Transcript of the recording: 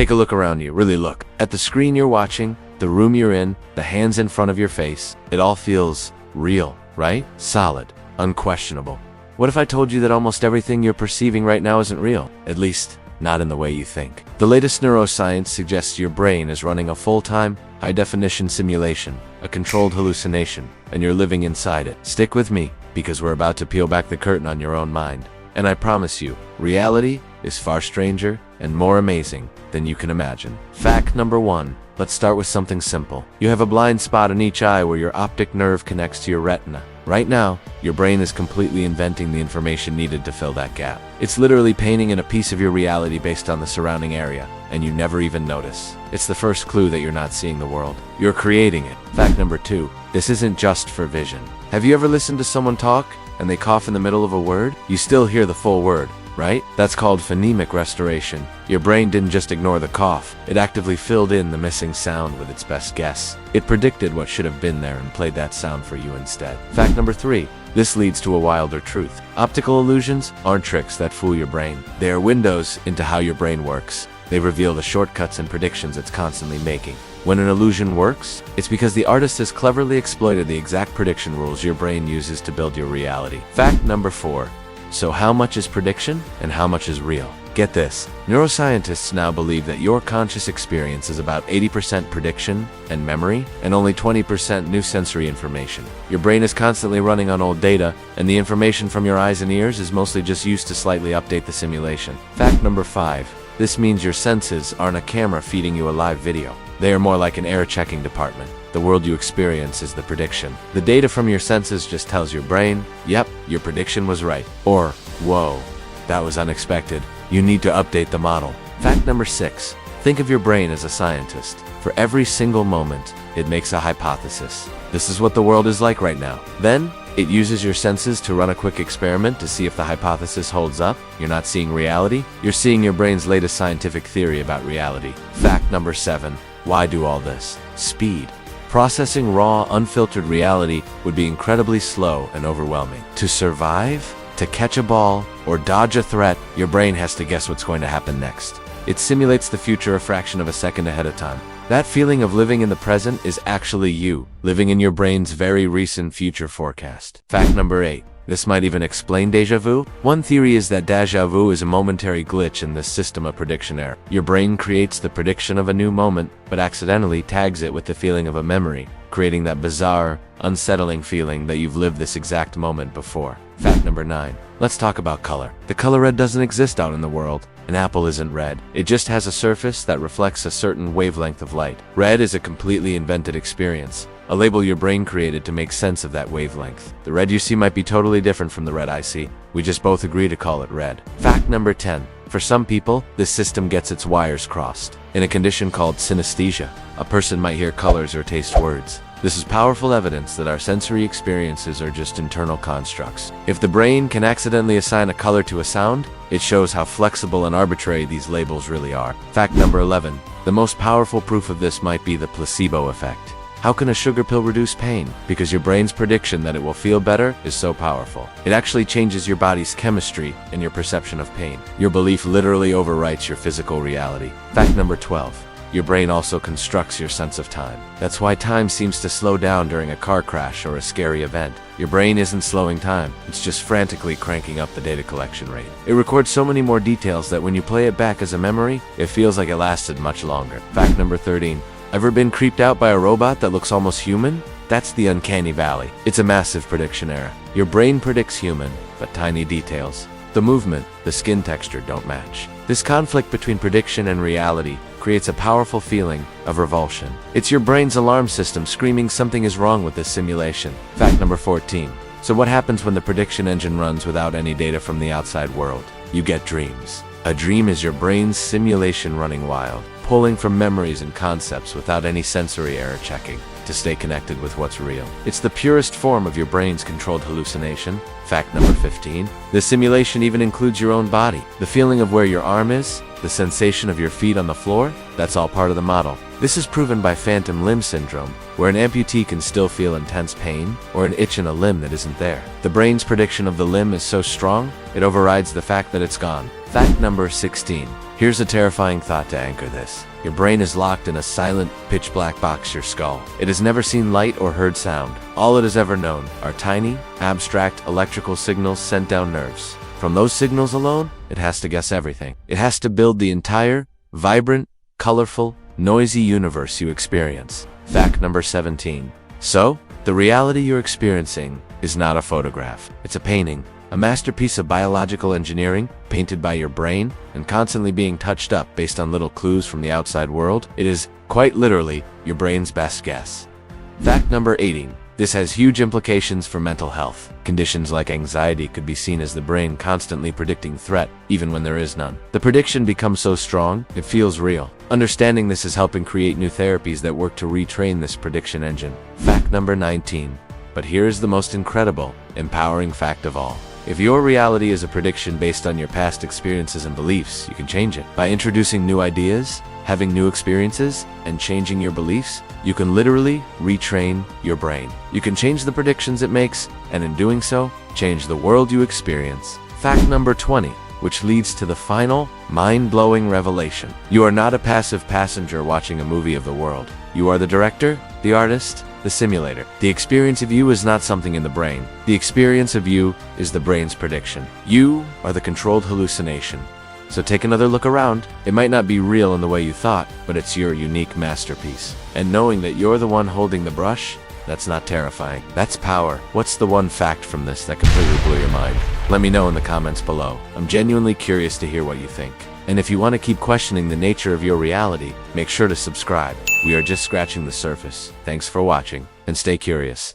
Take a look around you, really look. At the screen you're watching, the room you're in, the hands in front of your face, it all feels real, right? Solid, unquestionable. What if I told you that almost everything you're perceiving right now isn't real? At least, not in the way you think. The latest neuroscience suggests your brain is running a full-time, high-definition simulation, a controlled hallucination, and you're living inside it. Stick with me, because we're about to peel back the curtain on your own mind. And I promise you, reality is far stranger and more amazing than you can imagine. Fact number 1. Let's start with something simple. You have a blind spot in each eye where your optic nerve connects to your retina. Right now, your brain is completely inventing the information needed to fill that gap. It's literally painting in a piece of your reality based on the surrounding area, and you never even notice. It's the first clue that you're not seeing the world. You're creating it. Fact number 2. This isn't just for vision. Have you ever listened to someone talk and they cough in the middle of a word? You still hear the full word, right? That's called phonemic restoration. Your brain didn't just ignore the cough, it actively filled in the missing sound with its best guess. It predicted what should have been there and played that sound for you instead. Fact number 3. This leads to a wilder truth. Optical illusions aren't tricks that fool your brain. They are windows into how your brain works. They reveal the shortcuts and predictions it's constantly making. When an illusion works, it's because the artist has cleverly exploited the exact prediction rules your brain uses to build your reality. Fact number 4. So how much is prediction and how much is real? Get this, neuroscientists now believe that your conscious experience is about 80% prediction and memory, and only 20% new sensory information. Your brain is constantly running on old data, and the information from your eyes and ears is mostly just used to slightly update the simulation. Fact number 5. This means your senses aren't a camera feeding you a live video. They are more like an air-checking department. The world you experience is the prediction. The data from your senses just tells your brain, yep, your prediction was right. Or, whoa, that was unexpected. You need to update the model. Fact number 6. Think of your brain as a scientist. For every single moment, it makes a hypothesis. This is what the world is like right now. Then, it uses your senses to run a quick experiment to see if the hypothesis holds up. You're not seeing reality, you're seeing your brain's latest scientific theory about reality. Fact number 7. Why do all this? Speed. Processing raw, unfiltered reality would be incredibly slow and overwhelming. To survive, to catch a ball, or dodge a threat, your brain has to guess what's going to happen next. It simulates the future a fraction of a second ahead of time. That feeling of living in the present is actually you, living in your brain's very recent future forecast. Fact number 8. This might even explain déjà vu. One theory is that déjà vu is a momentary glitch in this system of prediction error. Your brain creates the prediction of a new moment, but accidentally tags it with the feeling of a memory, creating that bizarre, unsettling feeling that you've lived this exact moment before. Fact number 9. Let's talk about color. The color red doesn't exist out in the world. An apple isn't red. It just has a surface that reflects a certain wavelength of light. Red is a completely invented experience, a label your brain created to make sense of that wavelength. The red you see might be totally different from the red I see. We just both agree to call it red. Fact number 10. For some people, this system gets its wires crossed. In a condition called synesthesia, a person might hear colors or taste words. This is powerful evidence that our sensory experiences are just internal constructs. If the brain can accidentally assign a color to a sound, it shows how flexible and arbitrary these labels really are. Fact number 11. The most powerful proof of this might be the placebo effect. How can a sugar pill reduce pain? Because your brain's prediction that it will feel better is so powerful. It actually changes your body's chemistry and your perception of pain. Your belief literally overwrites your physical reality. Fact number 12. Your brain also constructs your sense of time. That's why time seems to slow down during a car crash or a scary event. Your brain isn't slowing time, it's just frantically cranking up the data collection rate. It records so many more details that when you play it back as a memory, it feels like it lasted much longer. Fact number 13. Ever been creeped out by a robot that looks almost human? That's the uncanny valley. It's a massive prediction error. Your brain predicts human, but tiny details. The movement, the skin texture don't match. This conflict between prediction and reality creates a powerful feeling of revulsion. It's your brain's alarm system screaming something is wrong with this simulation. Fact number 14. So what happens when the prediction engine runs without any data from the outside world? You get dreams. A dream is your brain's simulation running wild, pulling from memories and concepts without any sensory error checking to stay connected with what's real. It's the purest form of your brain's controlled hallucination. Fact number 15. The simulation even includes your own body. The feeling of where your arm is, the sensation of your feet on the floor, that's all part of the model. This is proven by phantom limb syndrome, where an amputee can still feel intense pain or an itch in a limb that isn't there. The brain's prediction of the limb is so strong, it overrides the fact that it's gone. Fact number 16. Here's a terrifying thought to anchor this. Your brain is locked in a silent, pitch-black box, your skull. It has never seen light or heard sound. All it has ever known are tiny, abstract electrical signals sent down nerves. From those signals alone, it has to guess everything. It has to build the entire, vibrant, colorful, noisy universe you experience. Fact number 17. So, the reality you're experiencing is not a photograph. It's a painting. A masterpiece of biological engineering, painted by your brain, and constantly being touched up based on little clues from the outside world. It is, quite literally, your brain's best guess. Fact number 18. This has huge implications for mental health. Conditions like anxiety could be seen as the brain constantly predicting threat, even when there is none. The prediction becomes so strong, it feels real. Understanding this is helping create new therapies that work to retrain this prediction engine. Fact number 19. But here's the most incredible, empowering fact of all. If your reality is a prediction based on your past experiences and beliefs, you can change it. By introducing new ideas, having new experiences, and changing your beliefs, you can literally retrain your brain. You can change the predictions it makes, and in doing so, change the world you experience. Fact number 20, which leads to the final, mind-blowing revelation. You are not a passive passenger watching a movie of the world. You are the director, the artist, the simulator. The experience of you is not something in the brain. The experience of you is the brain's prediction. You are the controlled hallucination. So take another look around. It might not be real in the way you thought, but it's your unique masterpiece. And knowing that you're the one holding the brush, that's not terrifying. That's power. What's the one fact from this that completely blew your mind? Let me know in the comments below. I'm genuinely curious to hear what you think. And if you want to keep questioning the nature of your reality, make sure to subscribe. We are just scratching the surface. Thanks for watching, and stay curious.